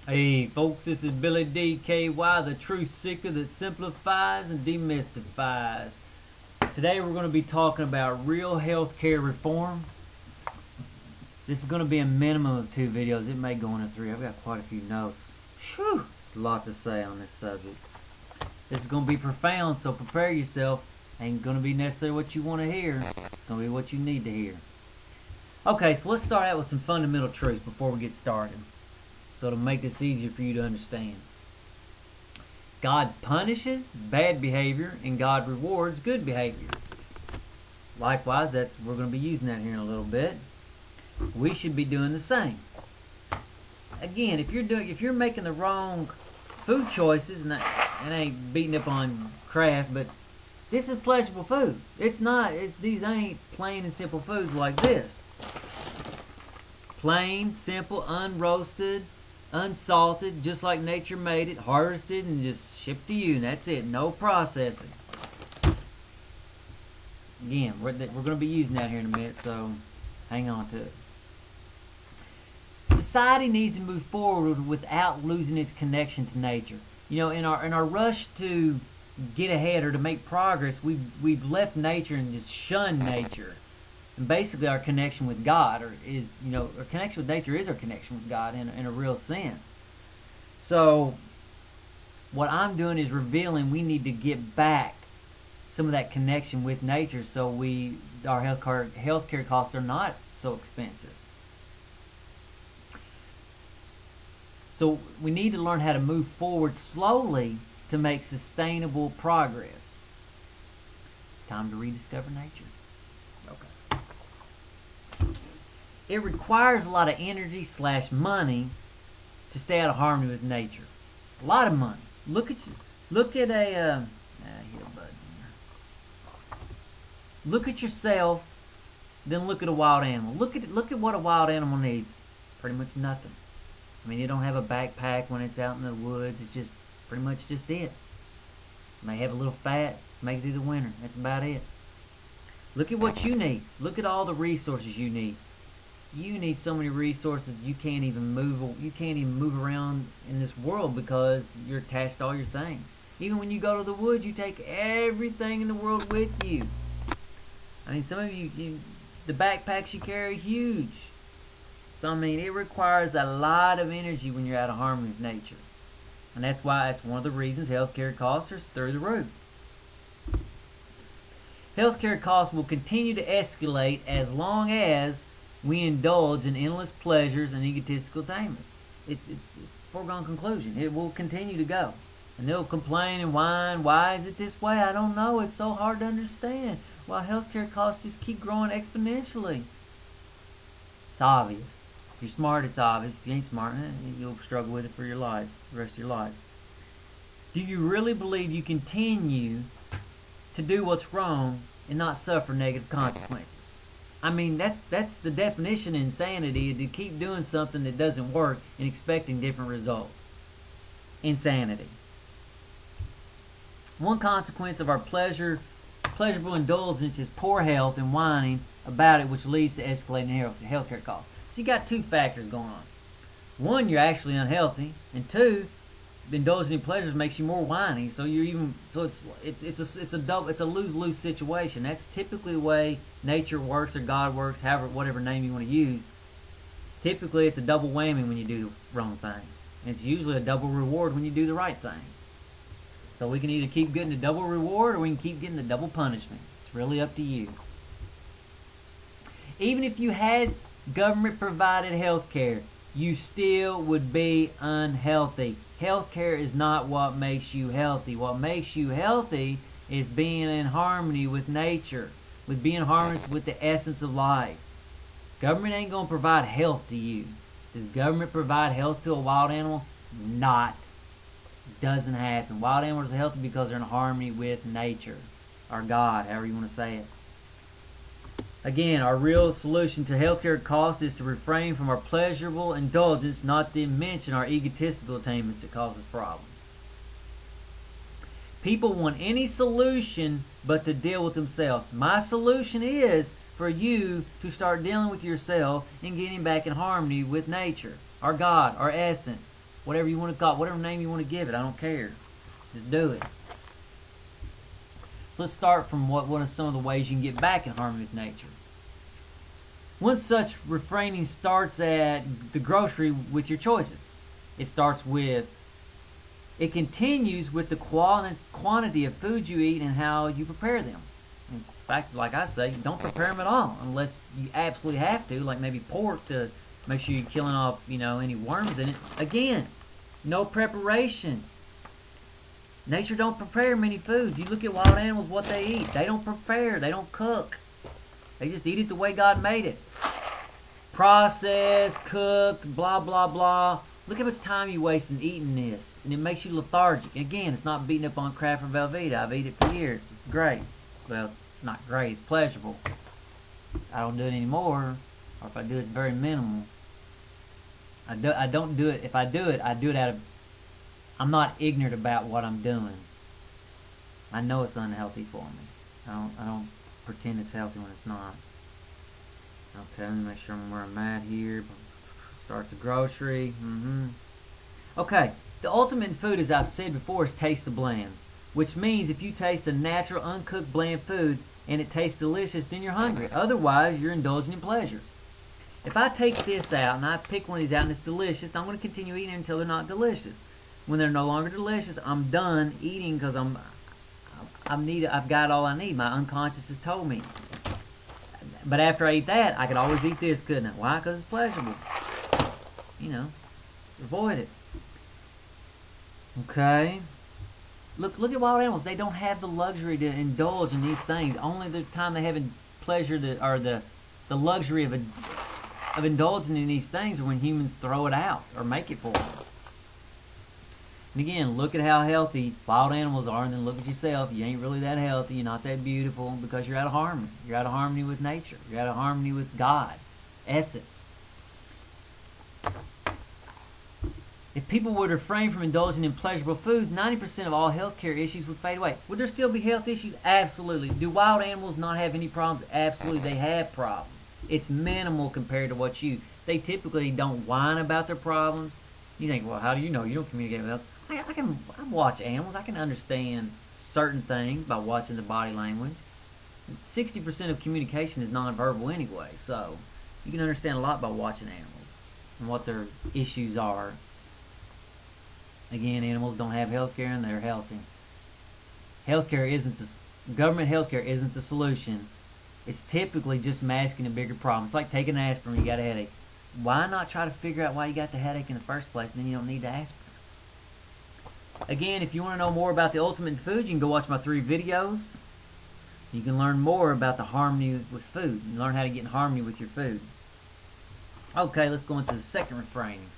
Hey folks, this is Billy DKY, the truth seeker that simplifies and demystifies. Today we're going to be talking about real healthcare reform. This is going to be a minimum of 2 videos. It may go into 3. I've got quite a few notes. Whew, a lot to say on this subject. This is going to be profound, so prepare yourself. Ain't going to be necessarily what you want to hear. It's going to be what you need to hear. Okay, so let's start out with some fundamental truths before we get started, so to make this easier for you to understand. God punishes bad behavior and God rewards good behavior. Likewise, we're going to be using that here in a little bit. We should be doing the same. Again, if you're making the wrong food choices, and I ain't beating up on Kraft, but this is pleasurable food. These ain't plain and simple foods like this. Plain, simple, unroasted, unsalted, just like nature made it, harvested and just shipped to you, and that's it. No processing. Again, we're going to be using that here in a minute, so hang on to it. Society needs to move forward without losing its connection to nature. You know, in our rush to get ahead or to make progress, we've left nature and just shunned nature. And basically our connection with God our connection with nature is our connection with God in a real sense. So what I'm doing is revealing we need to get back some of that connection with nature, so our healthcare costs are not so expensive. So we need to learn how to move forward slowly to make sustainable progress. It's time to rediscover nature. Okay. It requires a lot of energy / money to stay out of harmony with nature. A lot of money. Look at yourself, then look at a wild animal. Look at what a wild animal needs. Pretty much nothing. I mean, you don't have a backpack when it's out in the woods. It's just pretty much just it. May have a little fat, make it through the winter. That's about it. Look at what you need. Look at all the resources you need. You need so many resources you can't even move around in this world because you're attached to all your things. Even when you go to the woods, you take everything in the world with you. I mean, some of you the backpacks you carry are huge. So I mean, it requires a lot of energy when you're out of harmony with nature. And that's one of the reasons healthcare costs are through the roof. Healthcare costs will continue to escalate as long as we indulge in endless pleasures and egotistical attainments. It's a foregone conclusion. It will continue to go. And they'll complain and whine, why is it this way? I don't know. It's so hard to understand. Well, healthcare costs just keep growing exponentially. It's obvious. If you're smart, it's obvious. If you ain't smart, you'll struggle with it for your life, the rest of your life. Do you really believe you continue to do what's wrong and not suffer negative consequences? I mean, that's the definition of insanity, to keep doing something that doesn't work and expecting different results. Insanity. One consequence of our pleasurable indulgence is poor health and whining about it, which leads to escalating healthcare costs. So you got 2 factors going on. 1, you're actually unhealthy, and 2, indulging in pleasures makes you more whiny. So it's a lose-lose situation. That's typically the way nature works or God works, whatever name you want to use. Typically, it's a double whammy when you do the wrong thing. And it's usually a double reward when you do the right thing. So we can either keep getting the double reward or we can keep getting the double punishment. It's really up to you. Even if you had government-provided health care, you still would be unhealthy. Health care is not what makes you healthy. What makes you healthy is being in harmony with nature, with being in harmony with the essence of life. Government ain't going to provide health to you. Does government provide health to a wild animal? Not. Doesn't happen. Wild animals are healthy because they're in harmony with nature, or God, however you want to say it. Again, our real solution to healthcare costs is to refrain from our pleasurable indulgence, not to mention our egotistical attainments that causes problems. People want any solution but to deal with themselves. My solution is for you to start dealing with yourself and getting back in harmony with nature, our God, our essence. whatever you want to call it, whatever name you want to give it. I don't care. Just do it. So let's start from what are some of the ways you can get back in harmony with nature. One such refraining starts at the grocery with your choices. It continues with the quantity of food you eat and how you prepare them. In fact, like I say, don't prepare them at all unless you absolutely have to, like maybe pork to make sure you're killing off, any worms in it. Again, no preparation. Nature don't prepare many foods. You look at wild animals, what they eat. They don't prepare. They don't cook. They just eat it the way God made it. Processed, cooked, blah, blah, blah. Look how much time you waste in eating this. And it makes you lethargic. And again, it's not beating up on Kraft or Velveeta. I've eaten it for years. It's great. Well, not great. It's pleasurable. I don't do it anymore. Or if I do it, it's very minimal. I don't do it. If I do it out of... I'm not ignorant about what I'm doing. I know it's unhealthy for me. I don't pretend it's healthy when it's not. Okay, let me make sure I'm where I'm at here. Start the grocery. Okay, the ultimate in food, as I've said before, is taste the bland. Which means if you taste a natural, uncooked, bland food and it tastes delicious, then you're hungry. Otherwise, you're indulging in pleasures. If I take this out and I pick one of these out and it's delicious, I'm going to continue eating it until they're not delicious. When they're no longer delicious, I'm done eating because I've got all I need. My unconscious has told me. But after I eat that, I could always eat this, couldn't I? Why? Because it's pleasurable. Avoid it. Okay. Look at wild animals. They don't have the luxury to indulge in these things. Only the time they have pleasure or the luxury of indulging in these things are when humans throw it out or make it for them. And again, look at how healthy wild animals are, and then look at yourself. You ain't really that healthy. You're not that beautiful because you're out of harmony. You're out of harmony with nature. You're out of harmony with God, essence. If people would refrain from indulging in pleasurable foods, 90% of all healthcare issues would fade away. Would there still be health issues? Absolutely. Do wild animals not have any problems? Absolutely, they have problems. It's minimal compared to what they typically don't whine about their problems. You think, well, how do you know? You don't communicate with us. I watch animals. I can understand certain things by watching the body language. 60% of communication is nonverbal anyway, so you can understand a lot by watching animals and what their issues are. Again, animals don't have health care and they're healthy. Government health care isn't the solution. It's typically just masking a bigger problem. It's like taking aspirin when you got a headache. Why not try to figure out why you got the headache in the first place, and then you don't need the aspirin? Again, if you want to know more about the ultimate in food, you can go watch my 3 videos. You can learn more about the harmony with food and learn how to get in harmony with your food. Okay, let's go into the second refraining.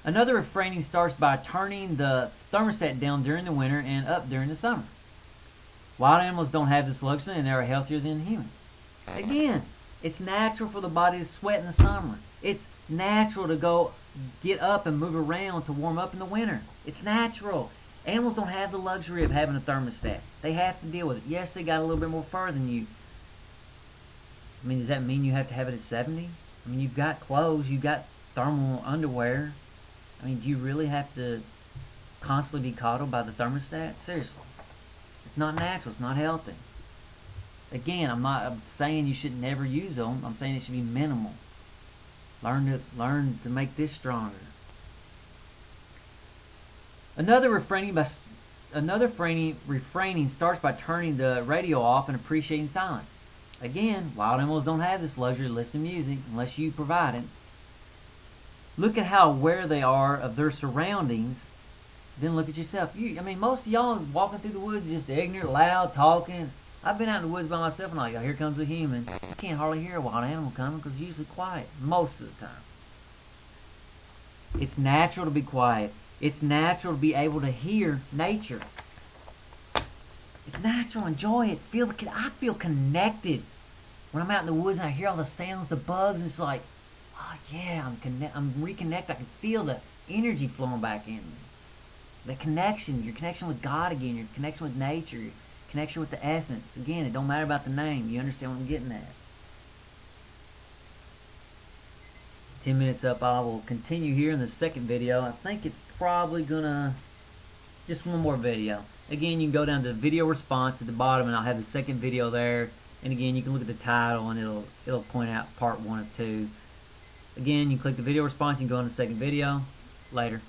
Another refraining starts by turning the thermostat down during the winter and up during the summer. Wild animals don't have this luxury and they are healthier than humans. Again, it's natural for the body to sweat in the summer. It's natural to go get up and move around to warm up in the winter. It's natural. Animals don't have the luxury of having a thermostat. They have to deal with it. Yes, they got a little bit more fur than you. I mean, does that mean you have to have it at 70? I mean, you've got clothes, you've got thermal underwear. I mean, do you really have to constantly be coddled by the thermostat? Seriously. It's not natural. It's not healthy. Again, I'm saying you should never use them. I'm saying it should be minimal. Learn to make this stronger. Another refraining starts by turning the radio off and appreciating silence. Again, wild animals don't have this luxury to listen to music unless you provide it. Look at how aware they are of their surroundings. Then look at yourself. I mean, most of y'all walking through the woods just ignorant, loud, talking. I've been out in the woods by myself and I'm like, here comes a human. You can't hardly hear a wild animal coming because it's usually quiet most of the time. It's natural to be quiet. It's natural to be able to hear nature. It's natural. Enjoy it. I feel connected when I'm out in the woods and I hear all the sounds, the bugs. And it's like, oh yeah, I'm reconnected. I can feel the energy flowing back in me. The connection, your connection with God again, your connection with nature, your connection with the essence. Again, it don't matter about the name. You understand what I'm getting at. 10 minutes up, I will continue here in the second video. I think it's probably gonna just one more video. Again, you can go down to the video response at the bottom, and I'll have the second video there. And again, you can look at the title, and it'll point out part 1 of 2. Again, you click the video response, you can go on the second video. Later.